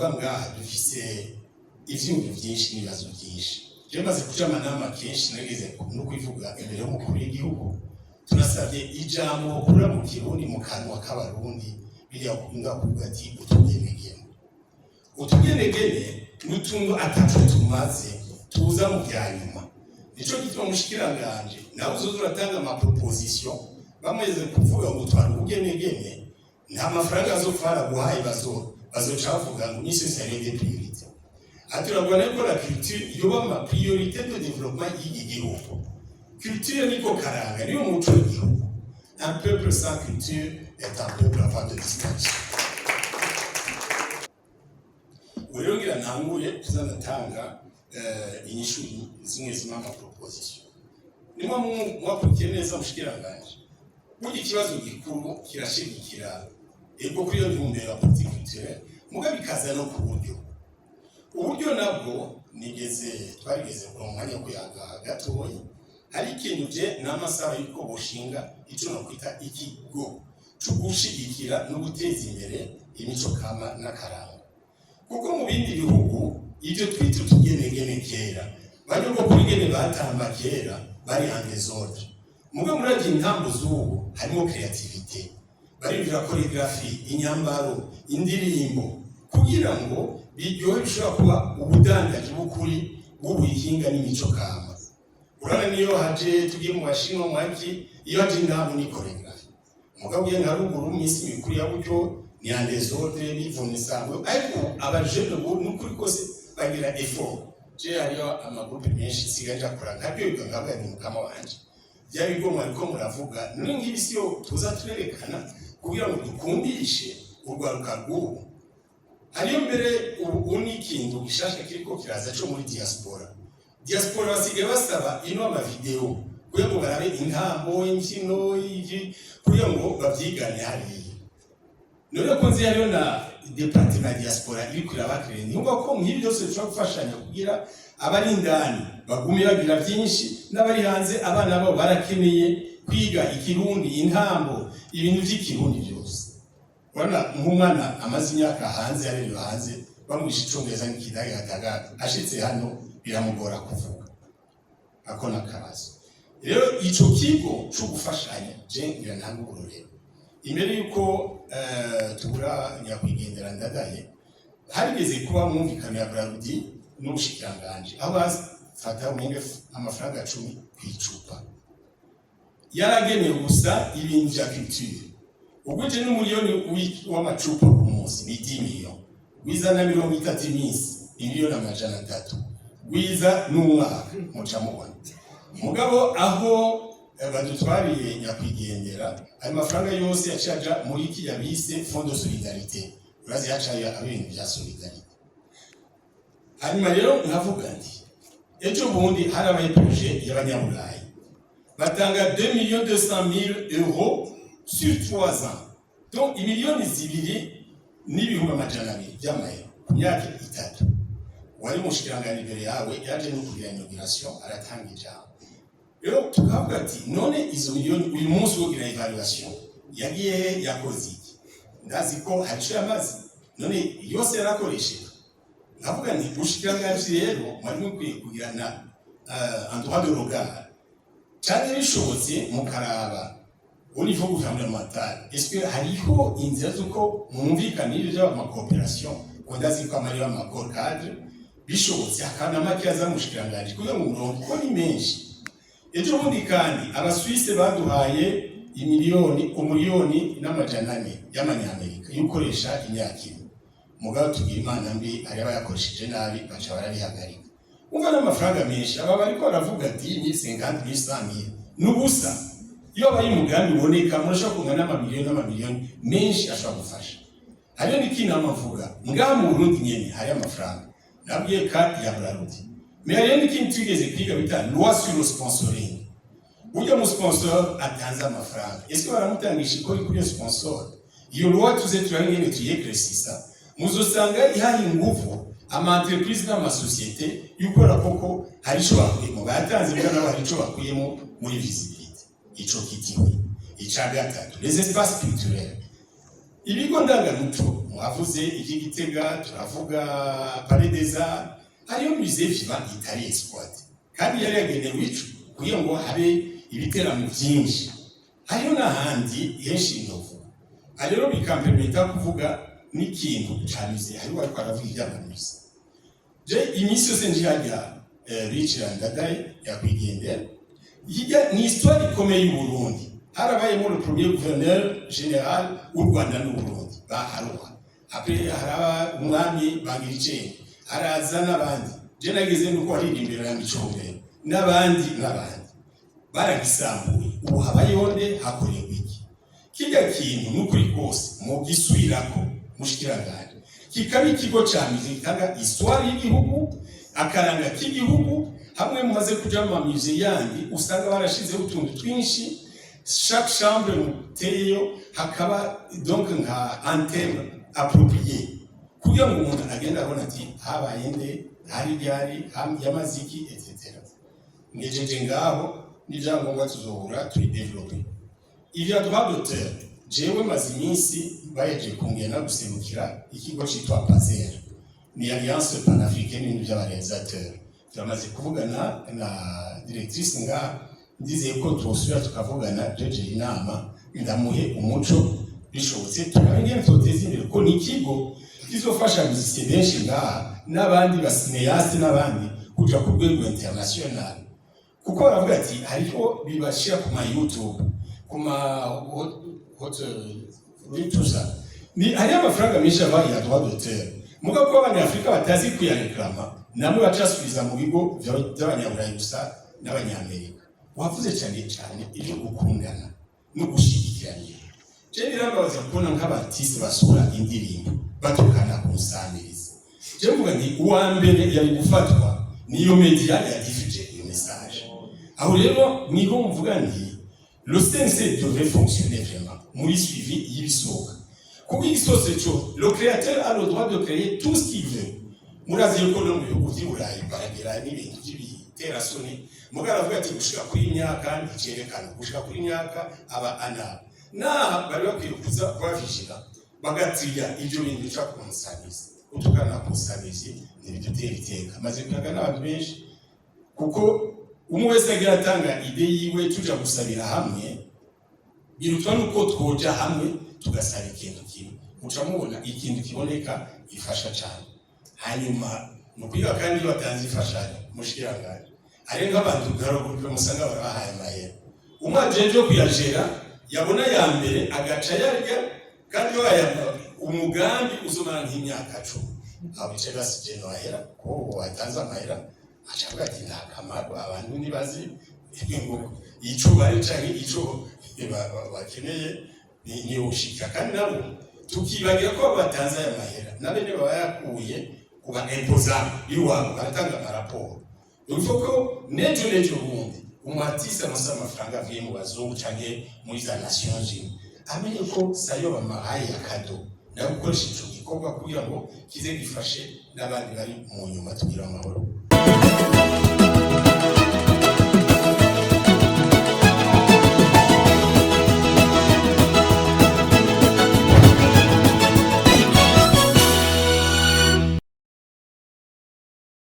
tuvuga ngaha dufise ivyiyumviro vyinshi n'ibibazo vyinshi. Je maze kuja amanama kenshi nageze no kwivuga imbere y'umukuru w'igihugu, turasabye ijambo kura mu Kirundi mu kanwa k'abarundi biriya kunda kuvuga ati utugenegene. Utugenegene n'utuntu ataco tumaze tuza mu byanyuma. Nico gituma mushikiranganje nawe uzoza uratanga ama proposition bamweze kuvuga ngo twari ubugenegene nta mafaranga azofara guhaye bazocavuga ngo ni société de priorité. Aturabona ko la culture yoba ma priorité de développement y'igihugu. Culture niko karanga niyo muco w'igihugu. Un peuple sans culture est un peuple en voie de disparition. Urongera ntanguye tuzanatanga inyishu zimwe zimama proposition. Nimwe mwakurikiye neza mushikiranganje. Burya ikibazo gikuru kirashigikira ego kuri yo ntumbero ya politique culturelle mugabe ikaza no ku buryo. Uburyo nabwo twarigeze ku mwanya kuyaga gatoyi ari ikintu je n'amasaha yuko bushinga ico no kwita ikigo cyo gushigikira no guteza imbere imico kama n'akaranga. Kuko mu bindi bihugu ivyo twita tugenegene kera banyuko kurigene batamba kera bari en désordre. Muga muraje intambo z'ubu harimo creativité, barivira choreography, inyambaro, indirimbo kugira ngo biryohe bishobora kuba ubudandaji bukuri bw'ubuhinga n'imico kama. Urana niyo haje tugiye mu bashinwa mwaki iyo haje intambo ni choreography. Mugabo ye nka ruguru misi mikuru ya buryo ni en désordre bivunisanzwe ariko abajene bo n'ukuri kose bagira effort. Je hariyo amagroupe menshi sigaje akora nkabyo biganga ni mukama wanje. Byari bigomba ariko muravuga n'ingibisiyo tuza turerekana kugira ngo dukumbishe urwaruka rw'ubu. Hariyo mbere ubu n'ikintu gishasha kiriko kiraza cyo muri diaspora. Diaspora basigaye basaba ino ama video kugira ngo barabe intambo imkino iki kugira ngo bavyigane hariya. None ko nzi hariyo na departement diaspora iri kurabakire nyumva ko nk'ibi byose bishobora gufashanya kugira abari indani bagume bagira byinshi n'abari hanze abana babo barakeneye kwiga ikirundi intambo ibintu by'ikirundi byose. Wana nk'umwana amaze imyaka hanze yarero hanze bamwisha icongereza n'ikidage gatagaga ashitse hano biramugora kuvuga akona kabazo. Rero ico kigo cyo gufashanya je ngira ntangururero imbere yuko tubura nyakwigendera ndadaye harigeze kuba mwumvikana ya Brarudi n'ubushikiranganje aho fata umenge amafaranga 10 kwicupa yaragenewe gusa ibintu bya culture. Uguje n'umuliyoni w'amacupa ku munsi ni 10 million wiza na 30 minsi miliyoni amajana 3 wiza n'umwaka muca mubona. Mugabo aho badutwariye nyakwigendera ayo mafaranga yose yacaja muri iki yabise fond de solidarité urazi yacaye abintu bya solidarité. Hanyuma rero nkavuga nti ejo bundi harabaye projet y'abanyaburayi batanga 2,200,000 euros sur 3 ans, donc imiliyoni 2,2 by'amayero ku myaka 3. Wari mushikirangana imbere yawe yaje no kugira inauguration aratanga ijambo. Rero tukavuga ati none izo miliyoni uyu munsi wogira evaluation yagiye yakoze iki ndazi ko haciye amazi none yose yarakoresheje. Navuga nti ushikirangana rero mwari mukwiye kugirana en droit de regard cyane bishobotse mukaraba au niveau gouvernemental. Est-ce que hariho inzira zuko mwumvikanire by'ama coopération kondazi ko amari y'amakoro cadre bishobotse akana makiyaza mushikiranganje kugira ngo murongo ko ni menshi. Ejo bundi kandi abaswisse baduhaye umuliyoni n'amajana 4 y'amanyamerika yukoresha imyaka 1. Mugabo tugira imana mbi ari abayakoresheje nabi baca barabihagarika. Umva n'amafaranga menshi aba bariko baravuga ati 50,000 n'ubusa. Iyo bayi mugambi uboneka murashaka kungana n'amamiliyoni menshi ashobora gufasha. Hariyo n'ikintu amavuga ngaha mu Burundi nyene hari amafaranga nabwiye kandi ya Brarudi. Mais hariyo n'ikintu twigeze kwiga bita loi sur le sponsoring. Burya mu sponsor atanze amafaranga. Est-ce que baramutangisha ikori kuri sponsor? Iyo loi tuze turangene tuyekresisa muzosanga ihaye ingufu ama entreprise n'ama société yukora koko hari cyo bakuyemo batanze bwa nabo hari cyo bakuyemo muri visibilité. Ico kitiwe ica gatatu les espaces culturels ibigo ndangamuco mwavuze iki Gitega, turavuga Palais des Arts, hariyo musée vivant itari exploité kandi yari yagenewe ico kugira ngo habe ibiteramo byinshi. Hariyo n'ahandi henshi inovuga, rero bikampermeta kuvuga n'ikintu ca musée, hariho ariko aravuga ivy'amamusée. Je iminsi yose njihajya Richard Ndadaye yakwigendera, hirya ni histoire ikomeye y'Uburundi. Harabayemo le premier gouverneur général w'u Rwanda n'Uburundi baharuha, après haraba umwami Bangiricenge, haraza n'abandi, je nageze nuko haririmbira ya Micombero n'abandi baragisambuye. Ubu habayeho nde, hakorewe iki? Kirya kintu n'ukuri kose mu gisubirako mushikiranganje kikaba ikigo ca musée gitanga histoire y'igihugu, akaranga k'igihugu. Hamwe mumaze kuja mu musée yandi usanga barashizeho utuntu twinshi, chaque chambre muteyo hakaba donc nka antenne appropriée kugira ngo umuntu agenda abona ati habaye nde, hari ryari, yamaziki etc. Ngejeje ngaho n'ivyangombwa tuzohura tubidevelope. Ivya droit d'auteur jewe maze iminsi baheje kungena guserukira ikigo citwa PAZER, ni Alliance Panafricaine y'abarealisateurs. Turamaze kuvugana na directrice nga ndize ko twosubira tukavugana, jeje inama ndamuhe umuco bishobotse tukabengera toteza imbere ko ni ikigo kizofasha musicien benshi ngaha n'abandi basineyaste n'abandi kuja ku rwego international, kuko baravuga ati hariho bibashira ku ma YouTube, ku ma tuza ni hari amafaranga menshi abaye ya droit d'auteur, muga ko abanyafrika batazi kuyareklama namwe bacasubiza mu bigo by'abanyaburayi gusa n'abanyamerika. Wavuze cyane cyane ibyo gukundana no gushigikirana. Je birambabaza kubona nk'abartiste basura indirimbo batukana ku nsamirizi. Je mvuga ni uwa mbere yari gufatwa niyo media yadifuje iyo message. Aho rero niho mvuga nti le CNC devrait fonctionner vraiment muri suivi y'ibisoka. Kuko igisose cyo le créateur a le droit de créer tout ce qu'il veut. Murazi yuko no mu bihugu by'Uburayi baragera n'ibintu by'ibiterasoni, mugara avuga ati gushika kuri imyaka nticerekana, gushika kuri imyaka aba ana na bari bakwiye kuza kubavishira bagatiya ibyo bintu bica ku musanizi, utukana ku musanizi n'ibidutera iteka. Maze kuyaga n'abantu benshi kuko umwe wese agira atanga ide yiwe, tuja gusabira hamwe birutwa nuko twoja hamwe tugasaba ikintu kimwe, muca mubona ikintu kiboneka ifasha cyane. Hanyuma mukwiga kandi batanze ifashanyo mushikiranganje ari nk'abantu garogo musanga barahaye amahera, umwajeje yo kuyajera yabona ya mbere agaca yarya kandi wayamba umugambi uzomara nk'imyaka 10 abice basije no ahera ko watanze amahera acavuga ati nta kamaro abantu nibazi ngo ico bari canke ico bakeneye ni ushika. Kandi nabo tukibagira ko batanze aya mahera nabene baba yakuye kuba imposable iwabo baratanga amaraporo. Urumva ko nejo bundi umatisa amasa amafaranga avuye mu bazungu canke muri za Nations Unies amenye ko sayo bamahaye akado na gukoresha ico gikorwa kugira ngo kize gifashe n'abandi bari mu nyuma tugira amahoro.